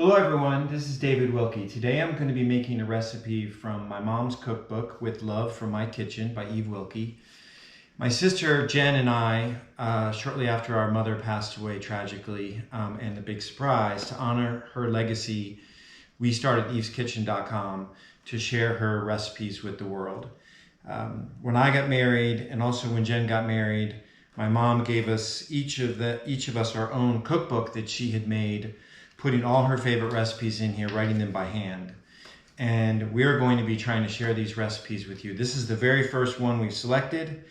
Hello everyone, this is David Wilkie. Today I'm going to be making a recipe from my mom's cookbook, With Love from My Kitchen by Eve Wilkie. My sister Jen and I, shortly after our mother passed away tragically, and the big surprise, to honor her legacy, we started eveskitchen.com to share her recipes with the world. When I got married, and also when Jen got married, my mom gave us each of us our own cookbook that she had made, putting all her favorite recipes in here, writing them by hand. And we're going to be trying to share these recipes with you. This is the very first one we've selected.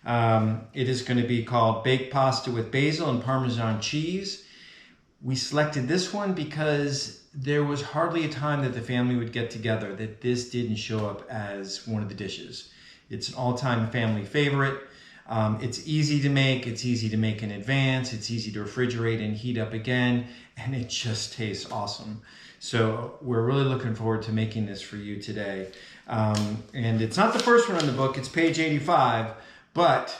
It is going to be called Baked Pasta with Basil and Parmesan cheese. We selected this one because there was hardly a time that the family would get together that this didn't show up as one of the dishes. It's an all-time family favorite. It's easy to make in advance, it's easy to refrigerate and heat up again, and it just tastes awesome. So we're really looking forward to making this for you today. And it's not the first one in the book, it's page 85, but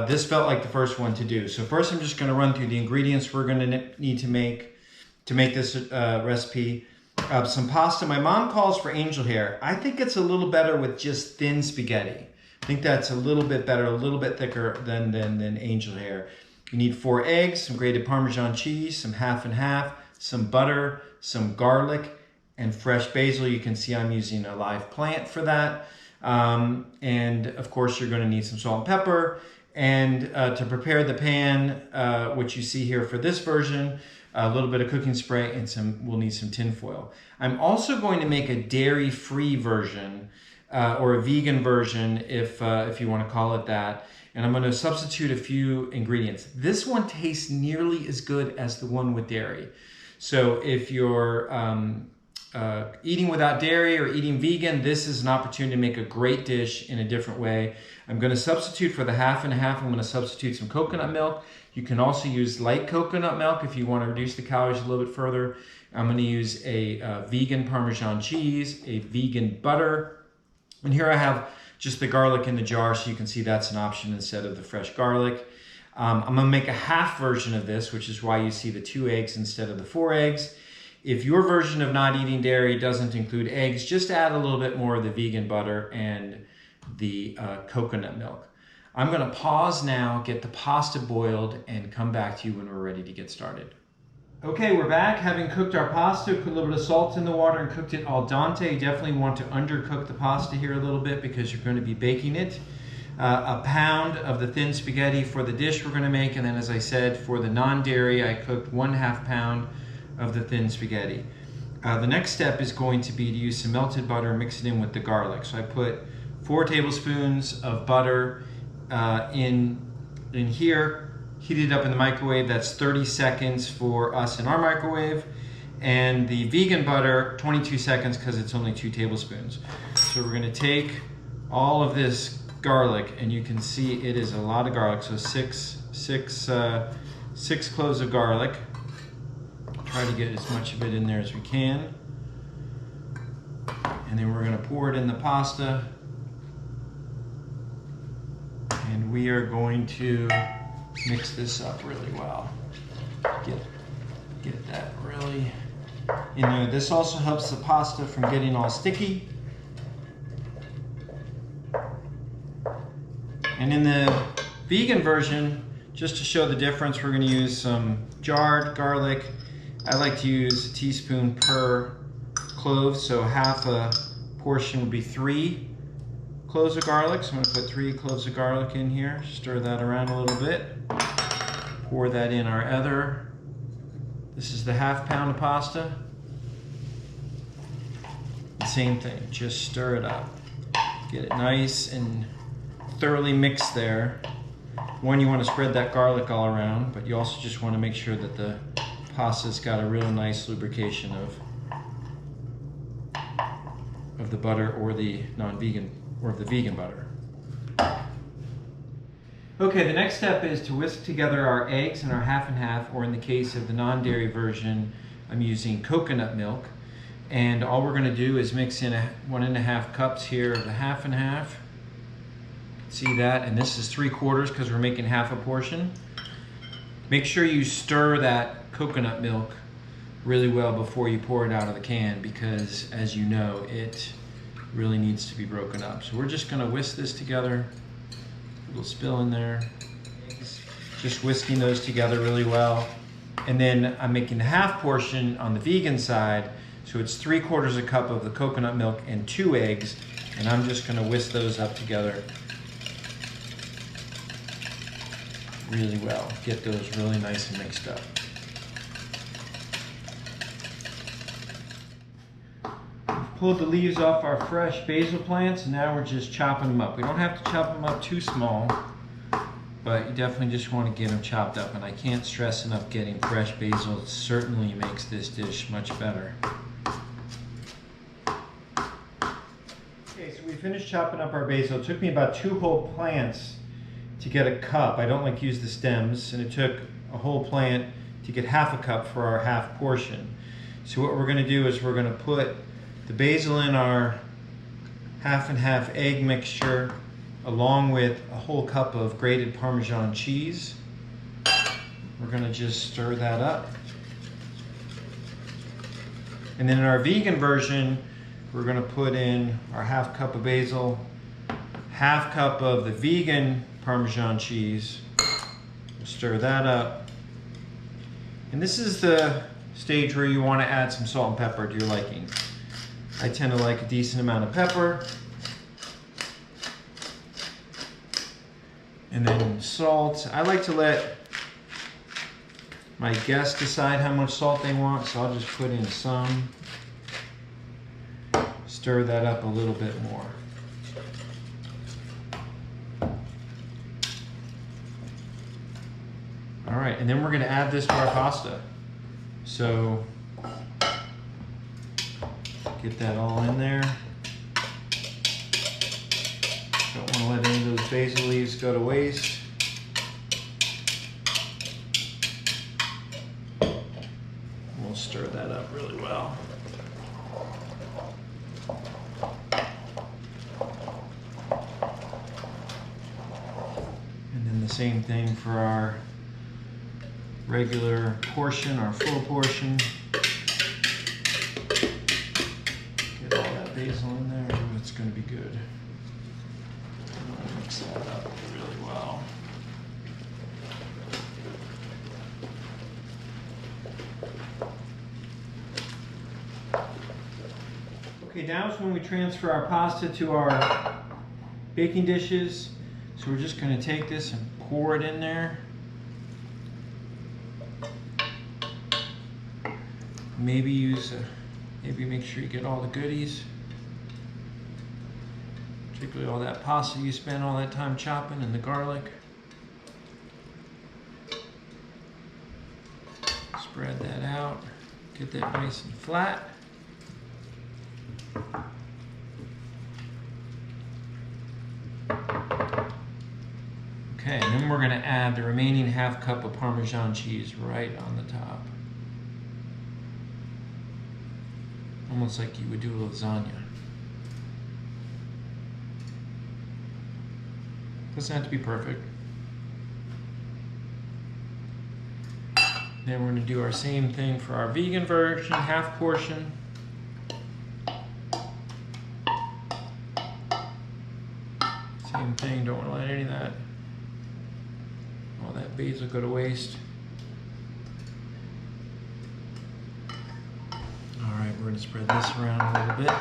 this felt like the first one to do. So first I'm just going to run through the ingredients we're going to need to make this recipe. Some pasta. My mom calls for angel hair. I think it's a little better with just thin spaghetti. I think that's a little bit better, a little bit thicker than angel hair. You need 4 eggs, some grated Parmesan cheese, some half and half, some butter, some garlic, and fresh basil. You can see I'm using a live plant for that. And of course you're going to need some salt and pepper. And to prepare the pan, which you see here for this version, a little bit of cooking spray, and we'll need some tin foil. I'm also going to make a dairy-free version, or a vegan version, if you want to call it that. And I'm going to substitute a few ingredients. This one tastes nearly as good as the one with dairy. So if you're eating without dairy or eating vegan, this is an opportunity to make a great dish in a different way. I'm going to substitute for the half and half. I'm going to substitute some coconut milk. You can also use light coconut milk if you want to reduce the calories a little bit further. I'm going to use a vegan Parmesan cheese, a vegan butter. And here I have just the garlic in the jar, so you can see that's an option instead of the fresh garlic. I'm going to make a half version of this, which is why you see the 2 eggs instead of the 4 eggs. If your version of not eating dairy doesn't include eggs, just add a little bit more of the vegan butter and the coconut milk. I'm going to pause now, get the pasta boiled, and come back to you when we're ready to get started. Okay, we're back. Having cooked our pasta, put a little bit of salt in the water and cooked it al dente. You definitely want to undercook the pasta here a little bit because you're going to be baking it. A pound of the thin spaghetti for the dish we're going to make, and then as I said, for the non-dairy, I cooked 1/2 pound of the thin spaghetti. The next step is going to be to use some melted butter and mix it in with the garlic. So I put 4 tablespoons of butter in here. Heat it up in the microwave. That's 30 seconds for us in our microwave. And the vegan butter, 22 seconds because it's only 2 tablespoons. So we're going to take all of this garlic, and you can see it is a lot of garlic. So six cloves of garlic. Try to get as much of it in there as we can. And then we're going to pour it in the pasta. And we are going to mix this up really well. Get that really in there. This also helps the pasta from getting all sticky. And in the vegan version, just to show the difference, we're going to use some jarred garlic. I like to use a teaspoon per clove, so half a portion would be 3 cloves of garlic. So I'm going to put 3 cloves of garlic in here. Stir that around a little bit. Pour that in our other. This is the 1/2 pound of pasta. Same thing, just stir it up. Get it nice and thoroughly mixed there. You want to spread that garlic all around, but you also just want to make sure that the pasta's got a real nice lubrication of the butter or the non-vegan or of the vegan butter. Okay, the next step is to whisk together our eggs and our half and half, or in the case of the non-dairy version, I'm using coconut milk. And all we're going to do is mix in 1½ cups here of the half and half. See that? And this is 3/4 because we're making half a portion. Make sure you stir that coconut milk really well before you pour it out of the can, because as you know, it really needs to be broken up. So we're just gonna whisk this together. A little spill in there. Just whisking those together really well. And then I'm making the half portion on the vegan side. So it's 3/4 a cup of the coconut milk and 2 eggs. And I'm just gonna whisk those up together really well. Get those really nice and mixed up. We've pulled the leaves off our fresh basil plants, and now we're just chopping them up. We don't have to chop them up too small, but you definitely just want to get them chopped up. And I can't stress enough, getting fresh basil certainly makes this dish much better. Okay, so we finished chopping up our basil. It took me about 2 whole plants to get a cup. I don't like to use the stems, and it took a whole plant to get half a cup for our half portion. So what we're gonna do is we're gonna put the basil in our half and half egg mixture, along with a whole cup of grated Parmesan cheese. We're gonna just stir that up. And then in our vegan version, we're gonna put in our half cup of basil, half cup of the vegan Parmesan cheese. We'll stir that up. And this is the stage where you wanna add some salt and pepper to your liking. I tend to like a decent amount of pepper. And then salt. I like to let my guests decide how much salt they want, so I'll just put in some. Stir that up a little bit more. All right, and then we're gonna add this to our pasta. So get that all in there. Don't want to let any of those basil leaves go to waste. We'll stir that up really well. And then the same thing for our regular portion, our full portion. Get all that basil in there. Ooh, it's going to be good. Mix that up really well. Okay, now is when we transfer our pasta to our baking dishes. So we're just going to take this and pour it in there. Maybe make sure you get all the goodies. Particularly all that pasta you spent all that time chopping, and the garlic. Spread that out. Get that nice and flat. Okay, and then we're going to add the remaining half cup of Parmesan cheese right on the top. Almost like you would do a lasagna. Doesn't have to be perfect. Then we're going to do our same thing for our vegan version, half portion. Same thing, don't want to let any of that, all that basil go to waste. All right, we're going to spread this around a little bit.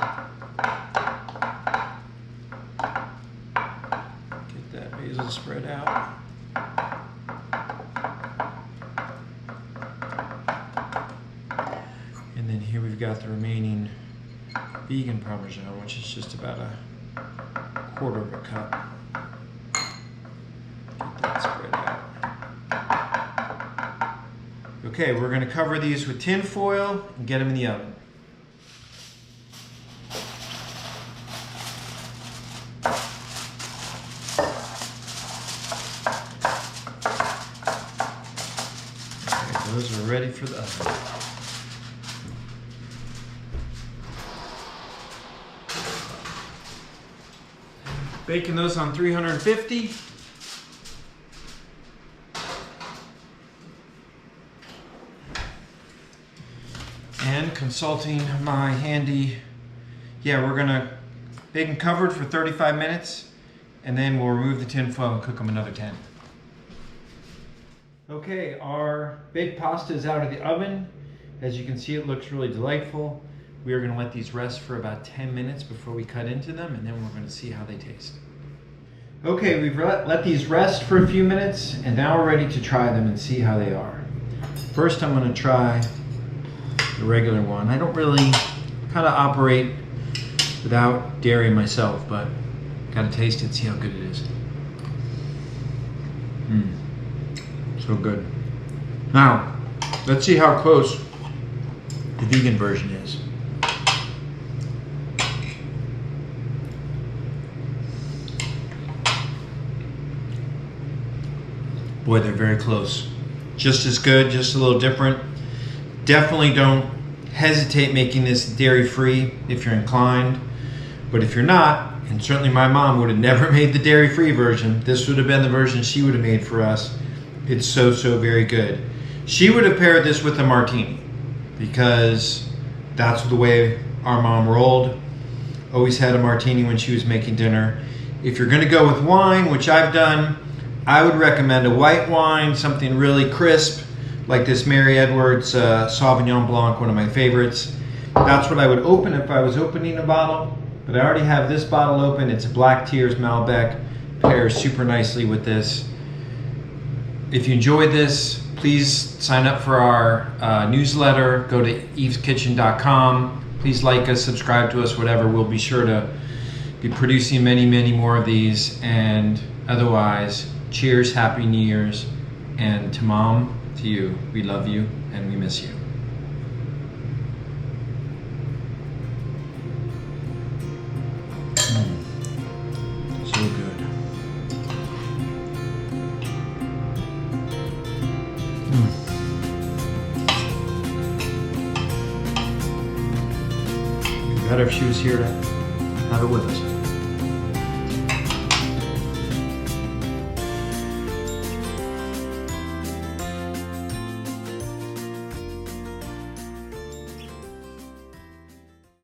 Basil spread out. And then here we've got the remaining vegan Parmesan, which is just about a 1/4 of a cup. Get that spread out. Okay, we're going to cover these with tin foil and get them in the oven. Those are ready for the oven. Baking those on 350. And consulting my handy, we're gonna bake them covered for 35 minutes and then we'll remove the tin foil and cook them another 10. Okay, our baked pasta is out of the oven. As you can see, it looks really delightful. We are gonna let these rest for about 10 minutes before we cut into them, and then we're gonna see how they taste. Okay, we've let these rest for a few minutes, and now we're ready to try them and see how they are. First, I'm gonna try the regular one. I don't really kind of operate without dairy myself, but gotta taste it, see how good it is. So good. Now, let's see how close the vegan version is. Boy, they're very close. Just as good, just a little different. Definitely don't hesitate making this dairy-free if you're inclined. But if you're not, and certainly my mom would have never made the dairy-free version, this would have been the version she would have made for us. It's so very good. She would have paired this with a martini because that's the way our mom rolled. Always had a martini when she was making dinner. If you're gonna go with wine, which I've done, I would recommend a white wine, something really crisp, like this Mary Edwards Sauvignon Blanc, one of my favorites. That's what I would open if I was opening a bottle, but I already have this bottle open. It's a Black Tears Malbec, pairs super nicely with this. If you enjoyed this, please sign up for our newsletter. Go to eveskitchen.com. Please like us, subscribe to us, whatever. We'll be sure to be producing many more of these. And otherwise, cheers, Happy New Year's. And to Mom, to you, we love you and we miss you. So good. Better if she was here to have it with us.